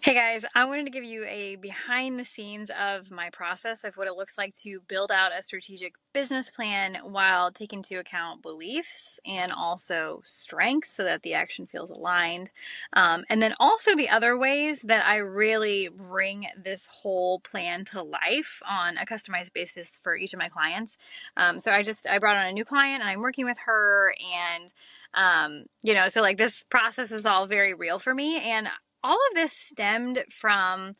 Hey guys, I wanted to give you a behind the scenes of my process of what it looks like to build out a strategic business plan while taking into account beliefs and also strengths so that the action feels aligned. And then also the other ways that I really bring this whole plan to life on a customized basis for each of my clients. So I brought on a new client and I'm working with her and so like this process is all very real for me. And all of this stemmed from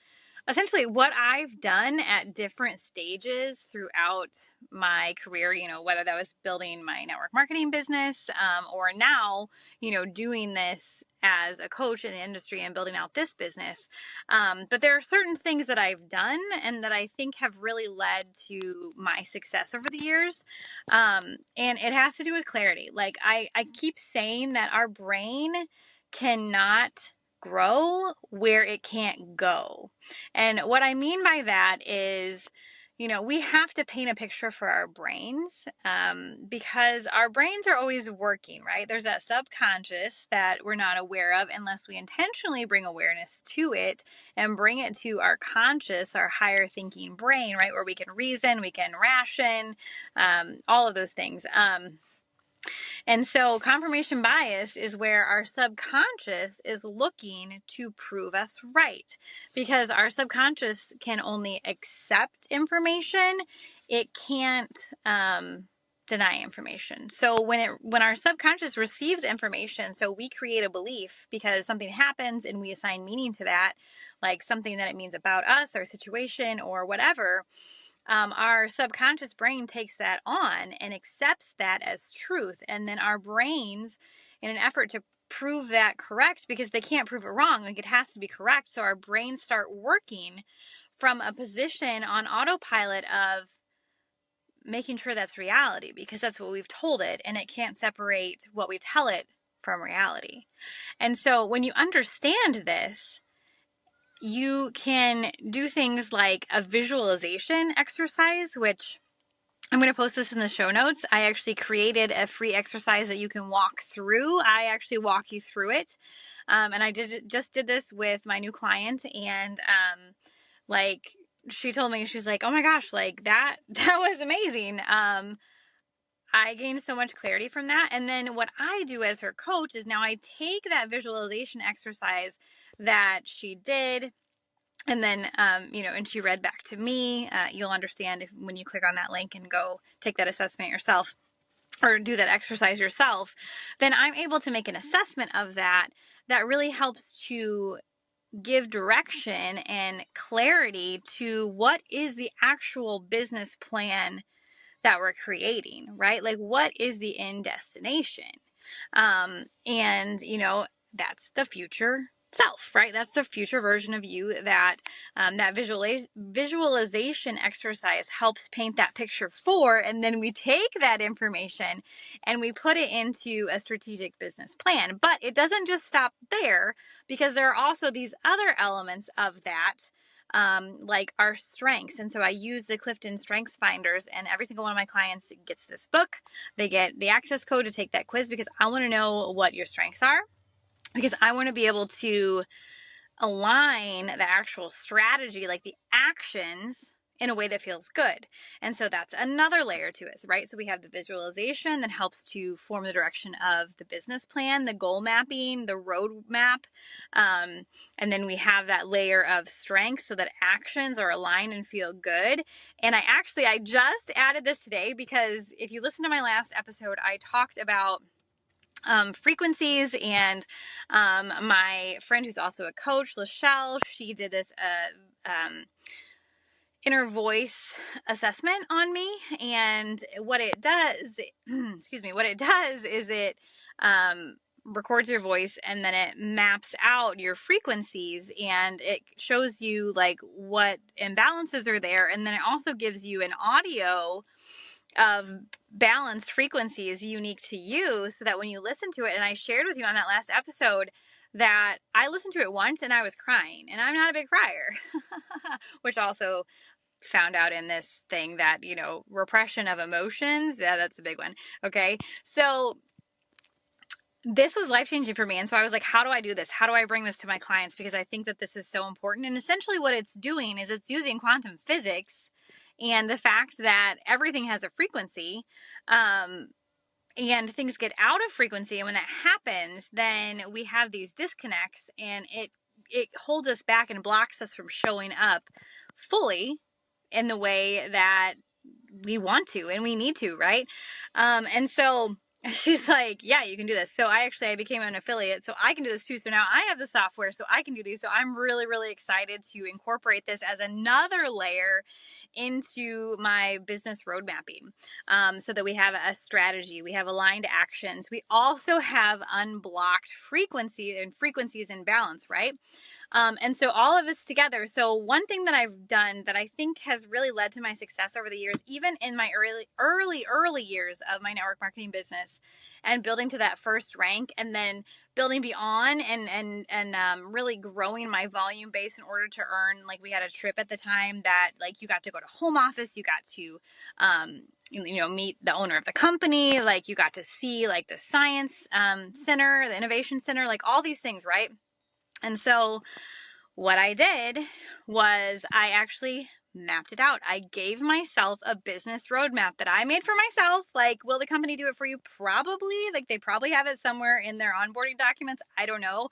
essentially what I've done at different stages throughout my career, whether that was building my network marketing business or now, doing this as a coach in the industry and building out this business. But there are certain things that I've done and that I think have really led to my success over the years. And it has to do with clarity. Like I keep saying that our brain cannot grow where it can't go. And what I mean by that is, we have to paint a picture for our brains because our brains are always working, right? There's that subconscious that we're not aware of unless we intentionally bring awareness to it and bring it to our conscious, our higher thinking brain, right? Where we can reason, we can ration, all of those things. And so confirmation bias is where our subconscious is looking to prove us right because our subconscious can only accept information. It can't deny information. So when our subconscious receives information, so we create a belief because something happens and we assign meaning to that, like something that it means about us or situation or whatever. Our subconscious brain takes that on and accepts that as truth. And then our brains, in an effort to prove that correct, because they can't prove it wrong, like it has to be correct. So our brains start working from a position on autopilot of making sure that's reality because that's what we've told it and it can't separate what we tell it from reality. And so when you understand this, you can do things like a visualization exercise, which I'm going to post this in the show notes. I actually created a free exercise that you can walk through. I actually walk you through it. And I just did this with my new client. And like she told me, she's like, oh my gosh, like that was amazing. I gained so much clarity from that. And then what I do as her coach is now I take that visualization exercise that she did and then, and she read back to me. You'll understand when you click on that link and go take that assessment yourself or do that exercise yourself, then I'm able to make an assessment of that really helps to give direction and clarity to what is the actual business plan that we're creating, right? Like what is the end destination? And that's the future self, right? That's the future version of you that that visualization exercise helps paint that picture for. And then we take that information and we put it into a strategic business plan. But it doesn't just stop there because there are also these other elements of that. Like our strengths. And so I use the Clifton Strengths Finders, and every single one of my clients gets this book. They get the access code to take that quiz because I want to know what your strengths are, because I want to be able to align the actual strategy, like the actions, in a way that feels good. And so that's another layer to it, right? So we have the visualization that helps to form the direction of the business plan, the goal mapping, the roadmap. And then we have that layer of strength so that actions are aligned and feel good. And I just added this today because if you listen to my last episode, I talked about frequencies, and my friend who's also a coach, Lachelle, she did this inner voice assessment on me, and what it does is it records your voice and then it maps out your frequencies and it shows you like what imbalances are there, and then it also gives you an audio of balanced frequencies unique to you so that when you listen to it, and I shared with you on that last episode that I listened to it once and I was crying, and I'm not a big crier, which also found out in this thing that, repression of emotions, yeah, that's a big one. Okay. So this was life-changing for me. And so I was like, how do I do this? How do I bring this to my clients? Because I think that this is so important. And essentially what it's doing is it's using quantum physics and the fact that everything has a frequency, um, and things get out of frequency. And when that happens, then we have these disconnects, and it holds us back and blocks us from showing up fully in the way that we want to and we need to, right? And so she's like, yeah, you can do this. So I became an affiliate, so I can do this too. So now I have the software, so I can do these. So I'm really, really excited to incorporate this as another layer into my business road mapping, so that we have a strategy, we have aligned actions, we also have unblocked frequency, and frequencies in balance, right? And so all of this together. So one thing that I've done that I think has really led to my success over the years, even in my early years of my network marketing business, and building to that first rank, and then building beyond, and really growing my volume base in order to earn. Like, we had a trip at the time that, like, you got to go to home office, you got to meet the owner of the company, like you got to see like the science center, the innovation center, like all these things, right? And so what I did was I actually mapped it out. I gave myself a business roadmap that I made for myself. Like, will the company do it for you? Probably. Like, they probably have it somewhere in their onboarding documents. I don't know.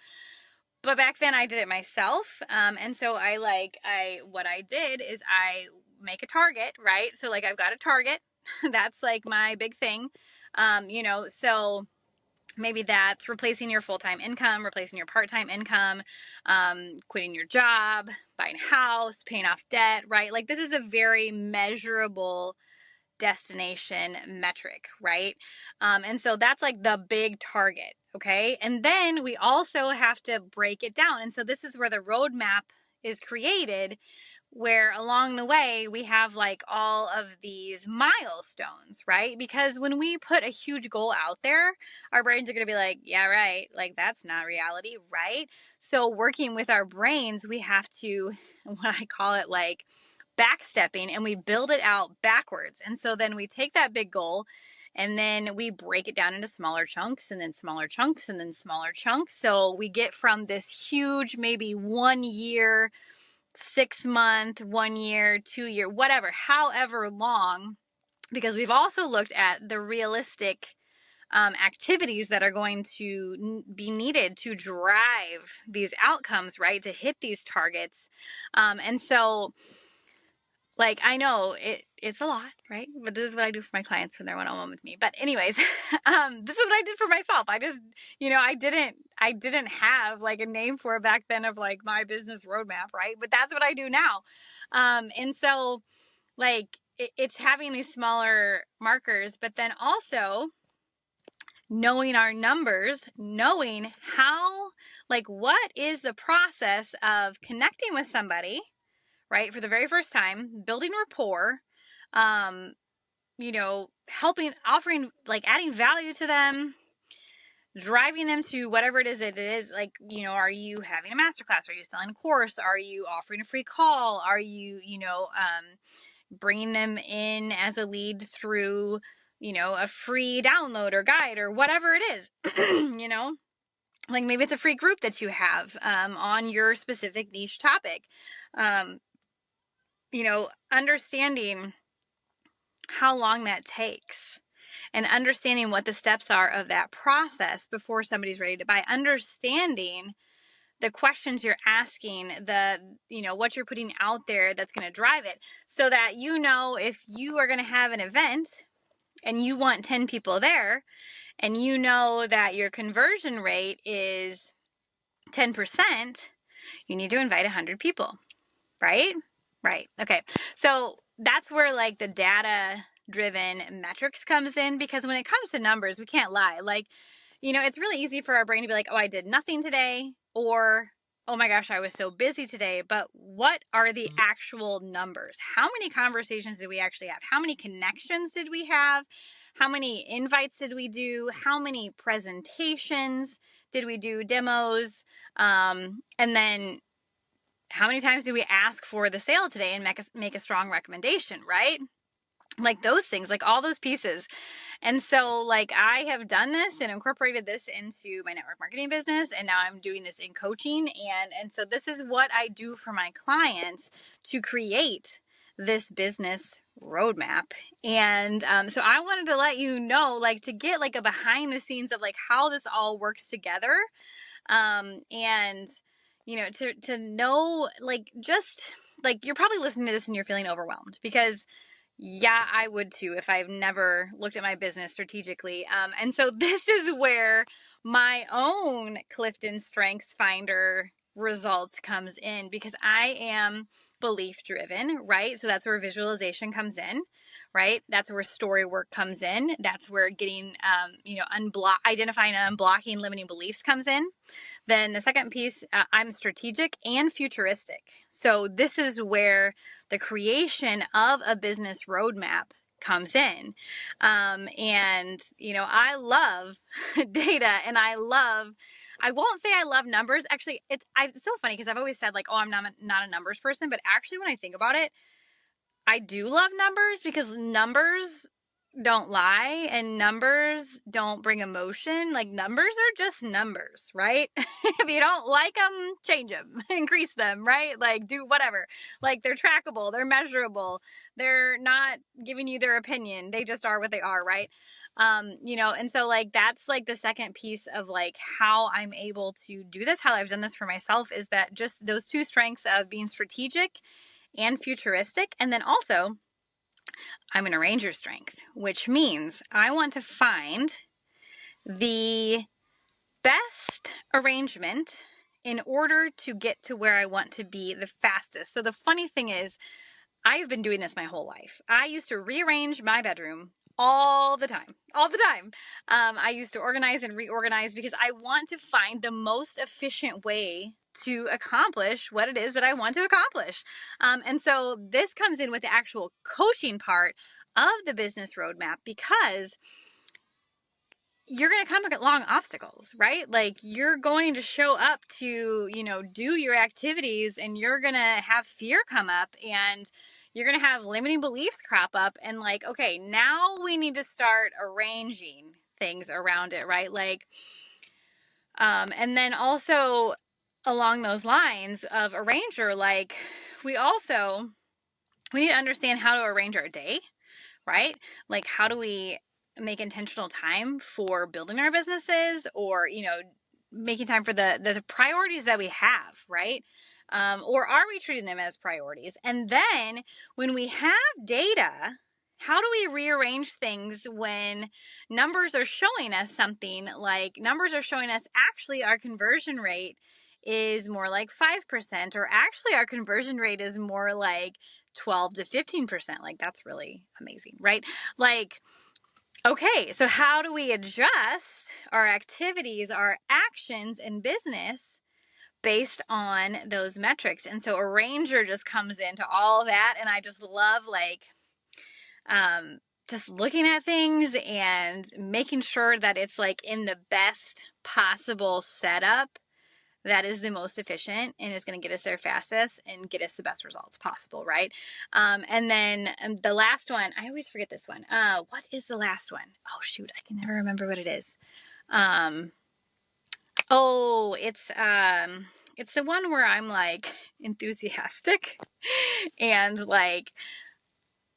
But back then I did it myself. And so what I did is I make a target, right? So like, I've got a target. That's like my big thing. So maybe that's replacing your full-time income, replacing your part-time income, quitting your job, buying a house, paying off debt, right? Like, this is a very measurable destination metric, right? And so that's like the big target, okay? And then we also have to break it down. And so this is where the roadmap is created, where along the way we have like all of these milestones, right? Because when we put a huge goal out there, our brains are going to be like, yeah, right, like that's not reality, right? So working with our brains, we have to, what I call it, like backstepping, and we build it out backwards. And so then we take that big goal and then we break it down into smaller chunks, and then smaller chunks, and then smaller chunks. So we get from this huge, maybe 1 year, 6 month, 1 year, 2 year, whatever, however long, because we've also looked at the realistic activities that are going to be needed to drive these outcomes, right? To hit these targets. And so, like, I know it's a lot, right? But this is what I do for my clients when they're one-on-one with me. But anyways, this is what I did for myself. I just, I didn't have like a name for it back then of like my business roadmap, right? But that's what I do now. And so like it's having these smaller markers, but then also knowing our numbers, knowing how, like, what is the process of connecting with somebody, right, for the very first time, building rapport, helping, offering, like, adding value to them, driving them to whatever it is, like, are you having a masterclass? Are you selling a course? Are you offering a free call? Are you, bringing them in as a lead through, a free download or guide or whatever it is, like maybe it's a free group that you have, on your specific niche topic. Understanding how long that takes, and understanding what the steps are of that process before somebody's ready to buy, understanding the questions you're asking, what you're putting out there that's going to drive it, so that, if you are going to have an event and you want 10 people there, and that your conversion rate is 10%, you need to invite 100 people, right? Right. Okay. So that's where like the data driven metrics comes in, because when it comes to numbers, we can't lie. Like, it's really easy for our brain to be like, oh, I did nothing today, or, oh my gosh, I was so busy today. But what are the actual numbers? How many conversations did we actually have? How many connections did we have? How many invites did we do? How many presentations did we do, demos? And then how many times do we ask for the sale today and make a strong recommendation, right? Like those things, like all those pieces. And so like I have done this and incorporated this into my network marketing business, and now I'm doing this in coaching, and so this is what I do for my clients to create this business roadmap. And so I wanted to let you know, like, to get like a behind the scenes of like how this all works together, and to know, like, just like, you're probably listening to this and you're feeling overwhelmed, because yeah, I would too if I've never looked at my business strategically. And so this is where my own Clifton Strengths Finder result comes in, because I am belief driven, right? So that's where visualization comes in, right? That's where story work comes in. That's where getting, identifying and unblocking limiting beliefs comes in. Then the second piece, I'm strategic and futuristic. So this is where the creation of a business roadmap comes in. I love data, and I won't say I love numbers. Actually, it's so funny because I've always said like, oh, I'm not a numbers person. But actually, when I think about it, I do love numbers, because numbers don't lie and numbers don't bring emotion. Like, numbers are just numbers, right? If you don't like them, change them, increase them, right? Like, do whatever. Like, they're trackable, they're measurable, they're not giving you their opinion. They just are what they are, right? And so like that's like the second piece of like how I'm able to do this, how I've done this for myself, is that just those two strengths of being strategic and futuristic. And then also, I'm an arranger strength, which means I want to find the best arrangement in order to get to where I want to be the fastest. So the funny thing is, I've been doing this my whole life. I used to rearrange my bedroom all the time. I used to organize and reorganize because I want to find the most efficient way to accomplish what it is that I want to accomplish. And so this comes in with the actual coaching part of the business roadmap, because you're going to come along obstacles, right? Like, you're going to show up to, do your activities, and you're going to have fear come up, and you're going to have limiting beliefs crop up, and like, okay, now we need to start arranging things around it, right? Like, and then also along those lines of arranger, like, we need to understand how to arrange our day, right? Like, how do we make intentional time for building our businesses, or, making time for the priorities that we have, right? Or are we treating them as priorities? And then when we have data, how do we rearrange things when numbers are showing us something? Like, numbers are showing us actually our conversion rate is more like 5%, or actually our conversion rate is more like 12 to 15%. Like, that's really amazing, right? Like, okay, so how do we adjust our activities, our actions in business based on those metrics? And so arranger just comes into all that, and I just love like just looking at things and making sure that it's like in the best possible setup that is the most efficient and is going to get us there fastest and get us the best results possible, right? And then the last one, I always forget this one. What is the last one? Oh, shoot, I can never remember what it is. It's the one where I'm like enthusiastic and like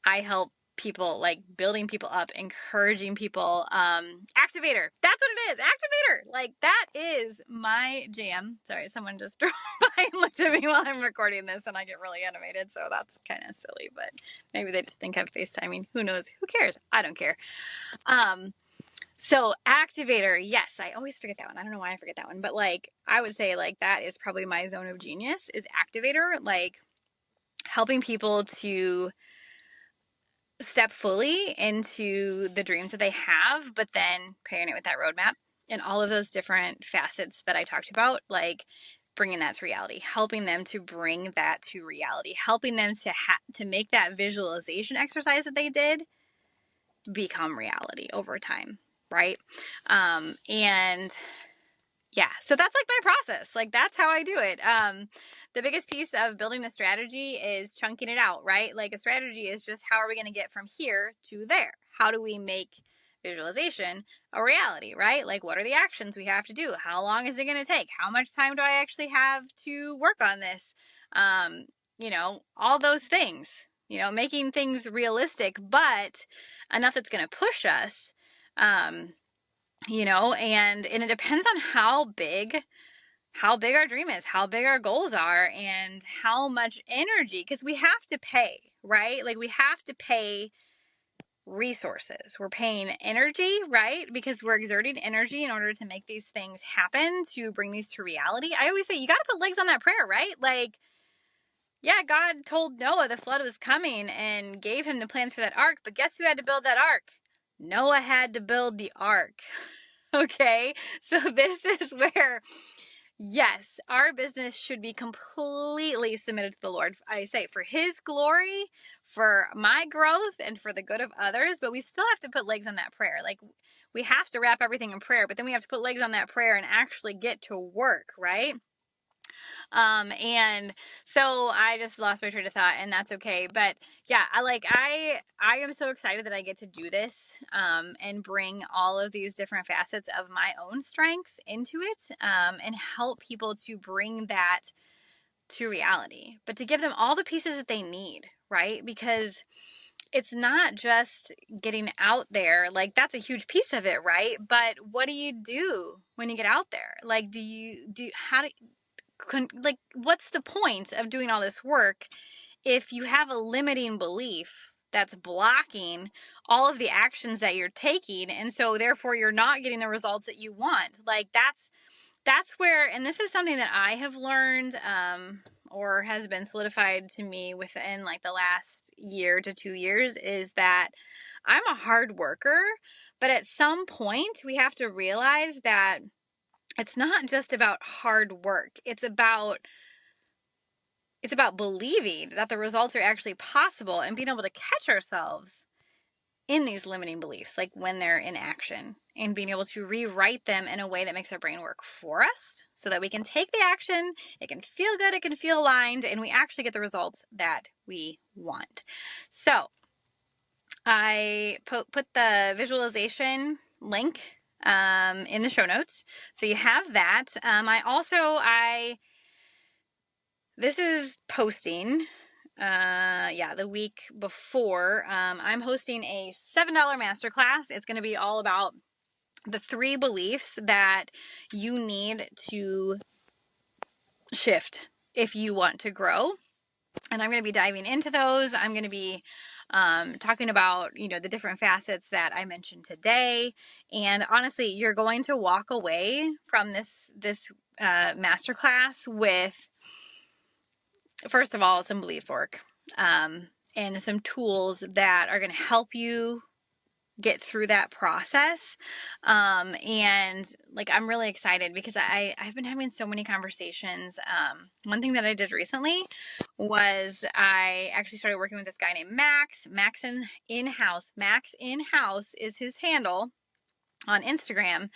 I help people, like building people up, encouraging people. Activator. That's what it is. Activator. Like, that is my jam. Sorry, someone just drove by and looked at me while I'm recording this, and I get really animated, so that's kind of silly, but maybe they just think I'm FaceTiming. Who knows? Who cares? I don't care. So activator, yes, I always forget that one. I don't know why I forget that one, but like, I would say like that is probably my zone of genius, is activator, like helping people to step fully into the dreams that they have, but then pairing it with that roadmap and all of those different facets that I talked about, like bringing that to reality, helping them to bring that to reality, helping them to make that visualization exercise that they did become reality over time, right? And yeah, so that's like my process. Like, that's how I do it. The biggest piece of building a strategy is chunking it out, right? Like, a strategy is just, how are we going to get from here to there? How do we make visualization a reality, right? Like, what are the actions we have to do? How long is it going to take? How much time do I actually have to work on this? All those things, making things realistic, but enough that's going to push us, and it depends on how big our dream is, how big our goals are, and how much energy, because we have to pay, right? Like, we have to pay resources. We're paying energy, right? Because we're exerting energy in order to make these things happen, to bring these to reality. I always say, you got to put legs on that prayer, right? Like, yeah, God told Noah the flood was coming and gave him the plans for that ark, but guess who had to build that ark? Noah had to build the ark. Okay, so this is where, yes, our business should be completely submitted to the Lord. I say, for His glory, for my growth, and for the good of others, but we still have to put legs on that prayer. Like, we have to wrap everything in prayer, but then we have to put legs on that prayer and actually get to work, right? And so I just lost my train of thought, and that's okay. But yeah, I am so excited that I get to do this, and bring all of these different facets of my own strengths into it, and help people to bring that to reality, but to give them all the pieces that they need, right? Because it's not just getting out there. Like, that's a huge piece of it, right? But what do you do when you get out there? Like, what's the point of doing all this work if you have a limiting belief that's blocking all of the actions that you're taking, and so therefore you're not getting the results that you want? Like, that's where, and this is something that I have learned, or has been solidified to me within like the last year to 2 years, is that I'm a hard worker, but at some point we have to realize that it's not just about hard work. It's about believing that the results are actually possible, and being able to catch ourselves in these limiting beliefs, like when they're in action, and being able to rewrite them in a way that makes our brain work for us so that we can take the action, it can feel good, it can feel aligned, and we actually get the results that we want. So I put the visualization link in the show notes, so you have that. This is posting, the week before. I'm hosting a $7 masterclass. It's going to be all about the 3 beliefs that you need to shift if you want to grow. And I'm going to be diving into those. I'm going to be talking about, the different facets that I mentioned today. And honestly, you're going to walk away from this masterclass with, first of all, some belief work, and some tools that are going to help you get through that process. And like, I'm really excited because I've been having so many conversations. One thing that I did recently was I actually started working with this guy named Max. Max In-House is his handle on Instagram.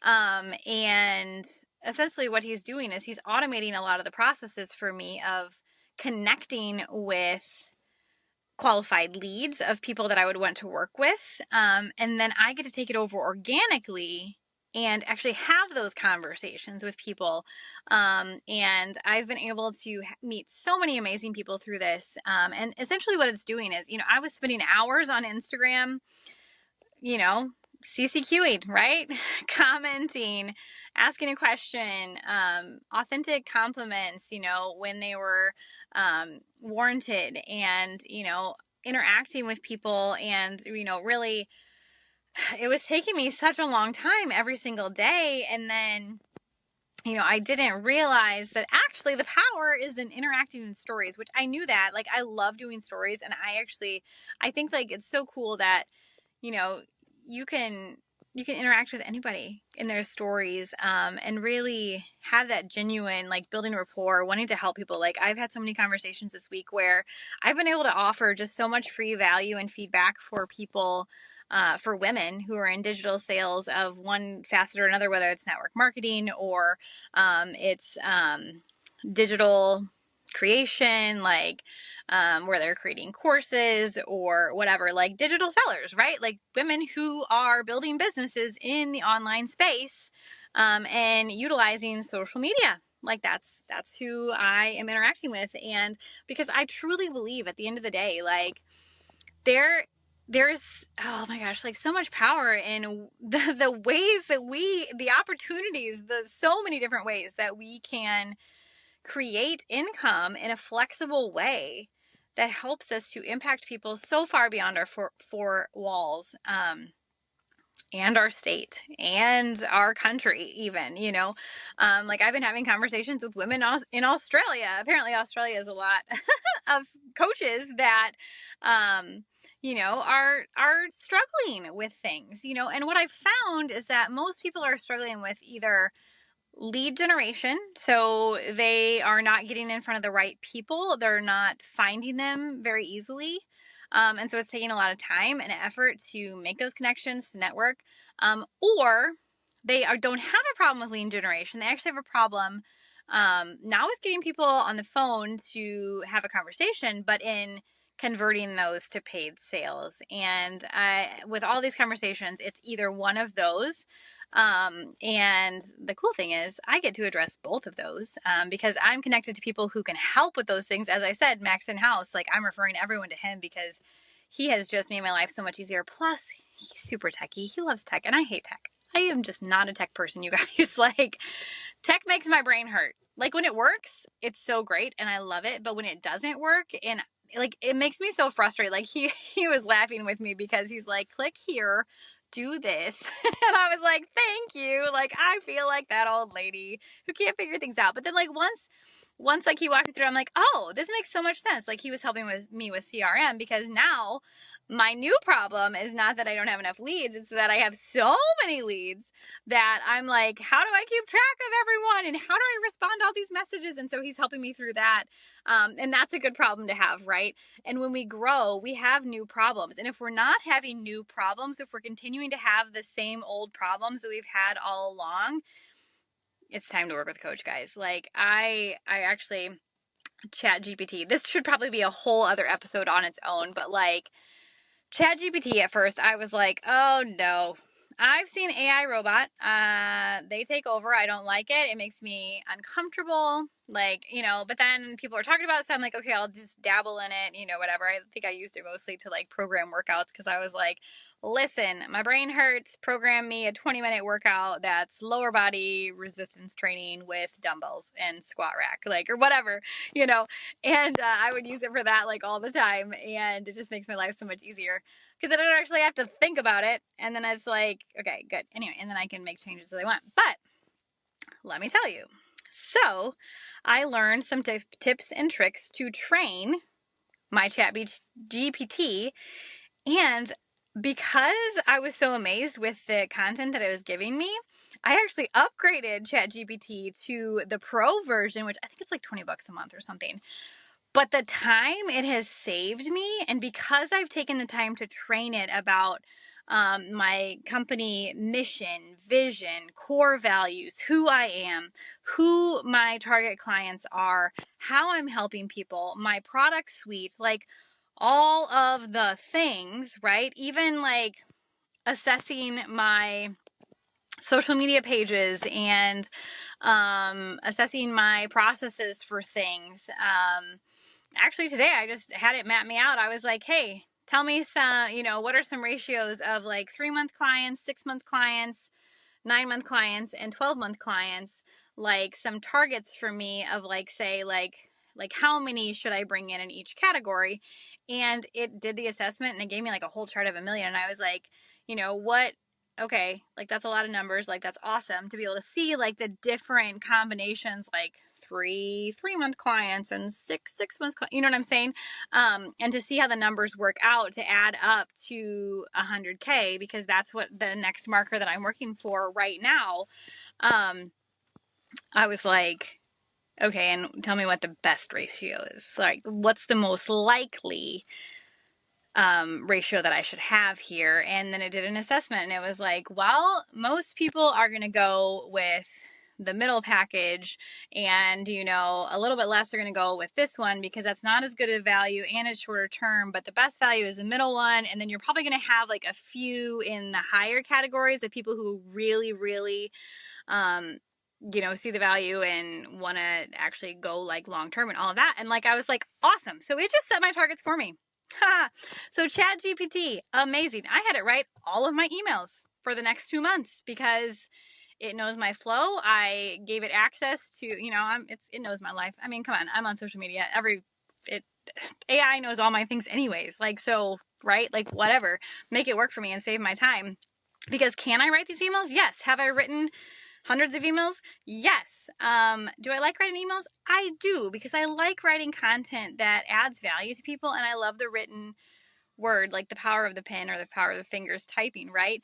And essentially what he's doing is he's automating a lot of the processes for me of connecting with qualified leads of people that I would want to work with. And then I get to take it over organically and actually have those conversations with people. And I've been able to meet so many amazing people through this. And essentially what it's doing is, I was spending hours on Instagram, CCQing, right? Commenting, asking a question, authentic compliments, when they were warranted, and, interacting with people. And, really, it was taking me such a long time every single day. And then, I didn't realize that actually the power is in interacting in stories, which I knew that. Like, I love doing stories, and I think like it's so cool that, you can interact with anybody in their stories, and really have that genuine, like, building rapport, wanting to help people. Like, I've had so many conversations this week where I've been able to offer just so much free value and feedback for people, for women who are in digital sales of one facet or another, whether it's network marketing or it's digital creation, like where they're creating courses or whatever, like digital sellers, right? Like women who are building businesses in the online space, and utilizing social media. Like that's who I am interacting with. And because I truly believe at the end of the day, like there's, oh my gosh, like so much power in the ways that the opportunities, the so many different ways that we can create income in a flexible way that helps us to impact people so far beyond our four walls, and our state and our country, even, like I've been having conversations with women in Australia. Apparently Australia has a lot of coaches that, are struggling with things, and what I've found is that most people are struggling with either lead generation. So they are not getting in front of the right people. They're not finding them very easily. And so it's taking a lot of time and effort to make those connections, to network. Or they don't have a problem with lead generation. They actually have a problem not with getting people on the phone to have a conversation, but in converting those to paid sales. And with all these conversations, it's either one of those. And the cool thing is I get to address both of those, because I'm connected to people who can help with those things. As I said, Max in house, like I'm referring everyone to him because he has just made my life so much easier. Plus he's super techie. He loves tech and I hate tech. I am just not a tech person, you guys. Like tech makes my brain hurt. Like when it works, it's so great and I love it. But when it doesn't work, and like it makes me so frustrated. Like he was laughing with me because he's like, click here, do this. And I was like, thank you. Like I feel like that old lady who can't figure things out. But then like once like he walked me through, I'm like, oh, this makes so much sense. Like he was helping me with CRM, because now my new problem is not that I don't have enough leads. It's that I have so many leads that I'm like, how do I keep track of everyone? And how do I respond to all these messages? And so he's helping me through that. And that's a good problem to have, right? And when we grow, we have new problems. And if we're not having new problems, if we're continuing to have the same old problems that we've had all along, it's time to work with a coach, guys. Like I actually, ChatGPT, this should probably be a whole other episode on its own, but like ChatGPT at first, I was like, oh no, I've seen AI robot. They take over. I don't like it. It makes me uncomfortable. Like, but then people are talking about it. So I'm like, okay, I'll just dabble in it, whatever. I think I used it mostly to like program workouts because I was like, listen, my brain hurts. Program me a 20-minute workout that's lower body resistance training with dumbbells and squat rack, like, or whatever, and I would use it for that like all the time. And it just makes my life so much easier because I don't actually have to think about it. And then it's like, okay, good. Anyway, and then I can make changes as I want. But let me tell you. So I learned some tips and tricks to train my ChatGPT. And because I was so amazed with the content that it was giving me, I actually upgraded ChatGPT to the pro version, which I think it's like $20 a month or something. But the time it has saved me, and because I've taken the time to train it about my company mission, vision, core values, who I am, who my target clients are, how I'm helping people, my product suite, like all of the things, right? Even like assessing my social media pages and assessing my processes for things. Actually today I just had it map me out. I was like, hey, tell me some, what are some ratios of like 3-month clients, 6-month clients, 9-month clients, and 12-month clients, like some targets for me of like, say, like how many should I bring in each category? And it did the assessment and it gave me like a whole chart of a million. And I was like, what, okay, like that's a lot of numbers. Like that's awesome to be able to see like the different combinations, like 3-month clients and 6 months, you know what I'm saying? And to see how the numbers work out to add up to 100K, because that's what the next marker that I'm working for right now. I was like, okay, and tell me what the best ratio is. Like, what's the most likely ratio that I should have here? And then it did an assessment and it was like, well, most people are going to go with the middle package, and a little bit less are going to go with this one because that's not as good a value and it's shorter term, but the best value is the middle one. And then you're probably going to have like a few in the higher categories of people who really, really see the value and want to actually go like long term and all of that. And like I was like, awesome. So it just set my targets for me. So ChatGPT, amazing. I had it write all of my emails for the next 2 months because it knows my flow. I gave it access to, it knows my life. I mean, come on, I'm on social media. AI knows all my things anyways. Like, so, right? Like, whatever, make it work for me and save my time. Because can I write these emails? Yes. Have I written hundreds of emails? Yes. Do I like writing emails? I do, because I like writing content that adds value to people, and I love the written word, like the power of the pen or the power of the fingers typing, right?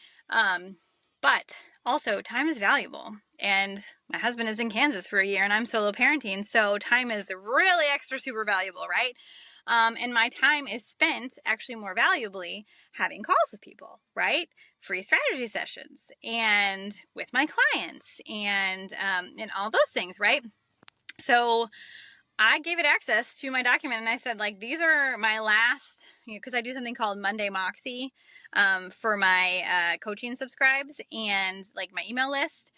But also, time is valuable. And my husband is in Kansas for a year and I'm solo parenting, so time is really extra super valuable, right? And my time is spent actually more valuably having calls with people, right? Free strategy sessions and with my clients and all those things, right? So I gave it access to my document and I said, like, these are my last, because I do something called Monday Moxie for my coaching subscribes and like my email list.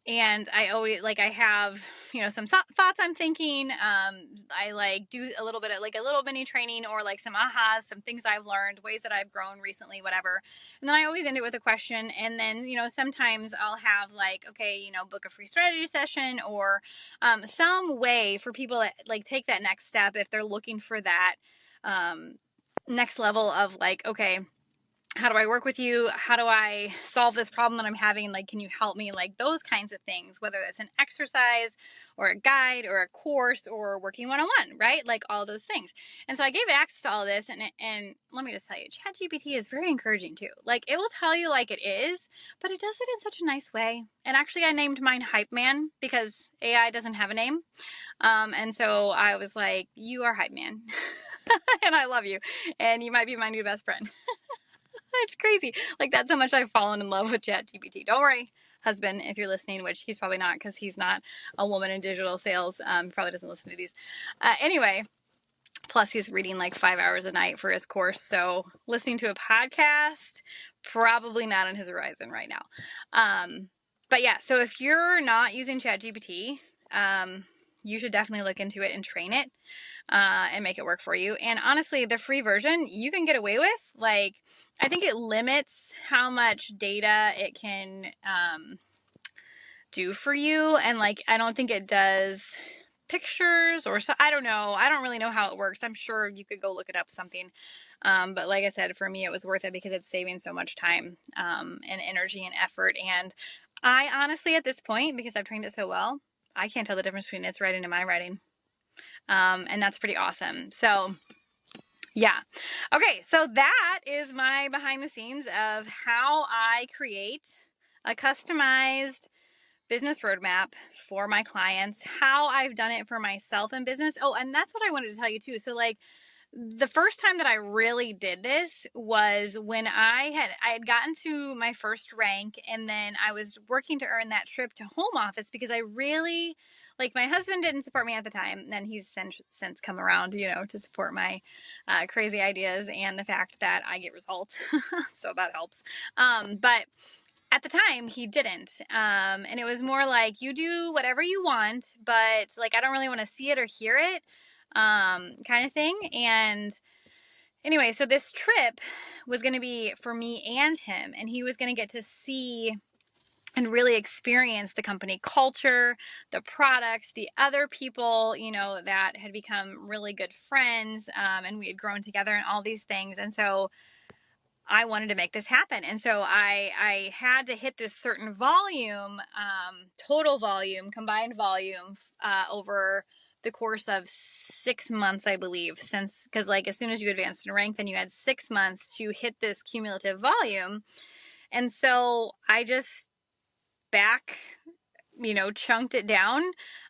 And I always, like, I have, some thoughts I'm thinking. I like do a little bit of like a little mini training or like some ahas, some things I've learned, ways that I've grown recently, whatever. And then I always end it with a question. And then, sometimes I'll have like, okay, book a free strategy session or some way for people to like take that next step if they're looking for that next level of like, okay, how do I work with you? How do I solve this problem that I'm having? Like, can you help me? Like those kinds of things, whether it's an exercise or a guide or a course or working one-on-one, right? Like all those things. And so I gave it access to all of this. And let me just tell you, ChatGPT is very encouraging too. Like it will tell you like it is, but it does it in such a nice way. And actually I named mine Hype Man because AI doesn't have a name. And so I was like, you are Hype Man and I love you. And you might be my new best friend. It's crazy. Like that's how much I've fallen in love with ChatGPT. Don't worry, husband, if you're listening, which he's probably not because he's not a woman in digital sales. He probably doesn't listen to these. Anyway, plus he's reading like 5 hours a night for his course. So listening to a podcast, probably not on his horizon right now. But yeah, so if you're not using ChatGPT, you should definitely look into it and train it and make it work for you. And honestly, the free version you can get away with. Like, I think it limits how much data it can do for you. And like, I don't think it does pictures or so. I don't know. I don't really know how it works. I'm sure you could go look it up something. But like I said, for me, it was worth it because it's saving so much time and energy and effort. And I honestly, at this point, because I've trained it so well, I can't tell the difference between its writing and my writing. And that's pretty awesome. So yeah. Okay. So that is my behind the scenes of how I create a customized business roadmap for my clients, how I've done it for myself in business. Oh, and that's what I wanted to tell you too. So like the first time that I really did this was when I had gotten to my first rank, and then I was working to earn that trip to home office because I really, like, my husband didn't support me at the time, and he's since come around, to support my crazy ideas and the fact that I get results. So that helps. But at the time he didn't. And it was more like, you do whatever you want, but like, I don't really want to see it or hear it. Kind of thing. And anyway, so this trip was going to be for me and him, and he was going to get to see and really experience the company culture, the products, the other people, that had become really good friends, and we had grown together and all these things. And so I wanted to make this happen. And so I had to hit this certain volume, total volume, combined volume, over the course of 6 months, I believe, because like as soon as you advanced in rank, then you had 6 months to hit this cumulative volume. And so I just chunked it down.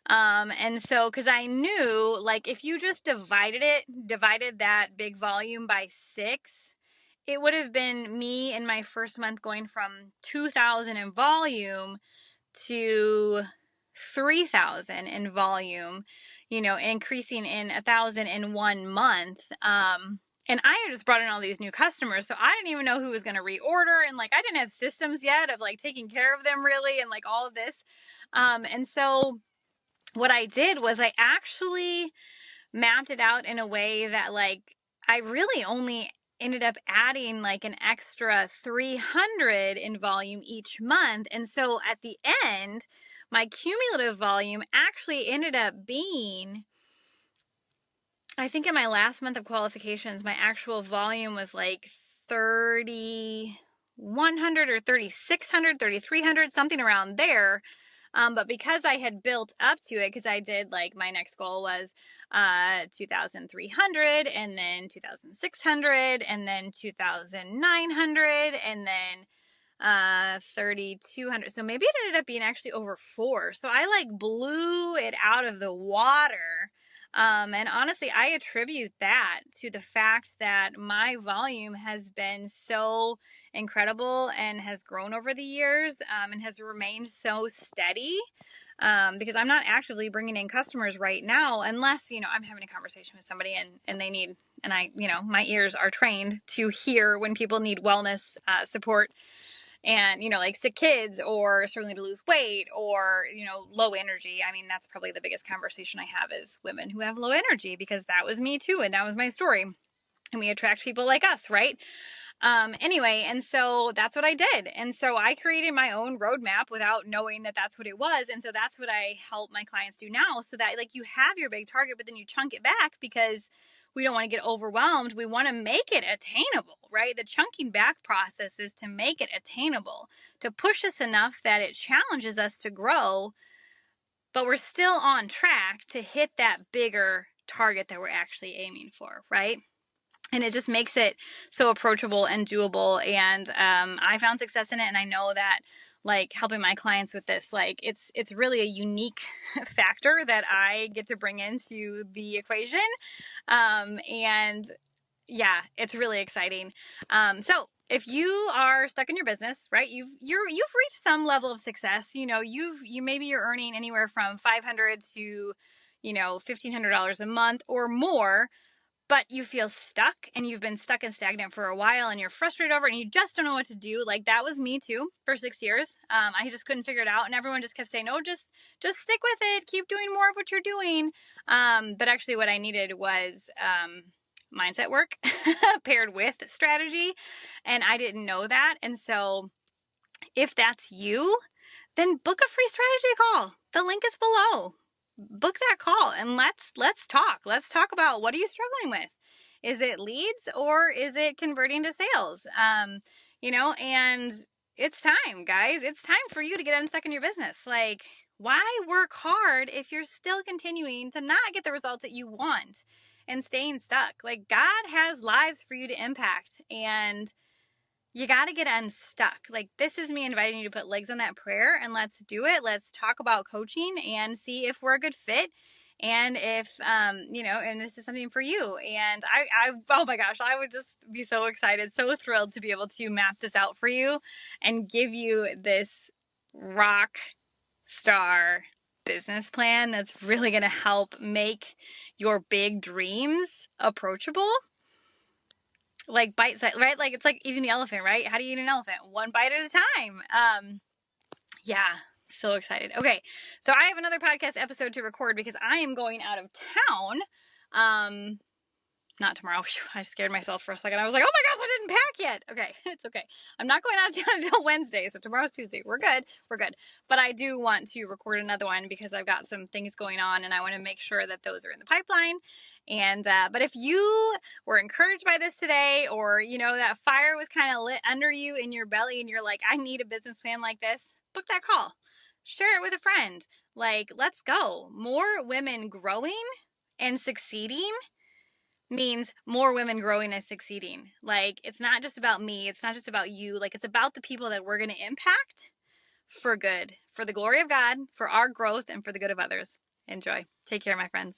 And so, cause I knew like if you just divided that big volume by 6, it would have been me in my first month going from 2,000 in volume to 3,000 in volume, increasing in 1,000 in 1 month. And I had just brought in all these new customers, so I didn't even know who was going to reorder. And I didn't have systems yet of taking care of them really. And all of this. And so what I did was I actually mapped it out in a way that I really only ended up adding an extra 300 in volume each month. And so at the end, my cumulative volume actually ended up being, I think in my last month of qualifications, my actual volume was 3,100 or 3,600, 3,300, something around there. But because I had built up to it, because I did my next goal was 2,300 and then 2,600 and then 2,900 and then 3,200. So maybe it ended up being actually over 4. So I blew it out of the water. And honestly, I attribute that to the fact that my volume has been so incredible and has grown over the years, and has remained so steady. Because I'm not actively bringing in customers right now, unless, I'm having a conversation with somebody and they need, and my ears are trained to hear when people need wellness, support. And, sick kids or struggling to lose weight or, low energy. I mean, that's probably the biggest conversation I have is women who have low energy, because that was me too. And that was my story. And we attract people like us, right? Anyway, and so that's what I did. And so I created my own roadmap without knowing that that's what it was. And so that's what I help my clients do now, so that you have your big target, but then you chunk it back, because we don't want to get overwhelmed. We want to make it attainable, right? The chunking back process is to make it attainable, to push us enough that it challenges us to grow, but we're still on track to hit that bigger target that we're actually aiming for, right? And it just makes it so approachable and doable. And I found success in it. And I know that helping my clients with this, it's really a unique factor that I get to bring into the equation. And yeah, it's really exciting. So if you are stuck in your business, right, you've reached some level of success, maybe you're earning anywhere from $500 to, $1,500 a month or more, but you feel stuck and you've been stuck and stagnant for a while and you're frustrated over it and you just don't know what to do. That was me too for 6 years. I just couldn't figure it out, and everyone just kept saying, "No, just stick with it. Keep doing more of what you're doing." But actually what I needed was mindset work paired with strategy. And I didn't know that. And so if that's you, then book a free strategy call. The link is below. Book that call and let's talk. Let's talk about, what are you struggling with? Is it leads or is it converting to sales? And it's time, guys. It's time for you to get unstuck in your business. Why work hard if you're still continuing to not get the results that you want and staying stuck? God has lives for you to impact, and you got to get unstuck. This is me inviting you to put legs on that prayer, and let's do it. Let's talk about coaching and see if we're a good fit. And if, and this is something for you. And oh my gosh, I would just be so excited, so thrilled to be able to map this out for you and give you this rock star business plan that's really going to help make your big dreams approachable. Bite size, right? It's like eating the elephant, right? How do you eat an elephant? One bite at a time. Yeah, so excited. Okay, so I have another podcast episode to record because I am going out of town. Not tomorrow. I scared myself for a second. I was like, oh my gosh, I didn't pack yet. Okay, it's okay. I'm not going out of town until Wednesday, so tomorrow's Tuesday. We're good. But I do want to record another one because I've got some things going on and I want to make sure that those are in the pipeline. And, but if you were encouraged by this today, or, that fire was kind of lit under you in your belly and you're like, I need a business plan like this, book that call. Share it with a friend. Let's go. More women growing and succeeding means more women growing and succeeding. It's not just about me. It's not just about you. It's about the people that we're going to impact for good, for the glory of God, for our growth, and for the good of others. Enjoy. Take care, my friends.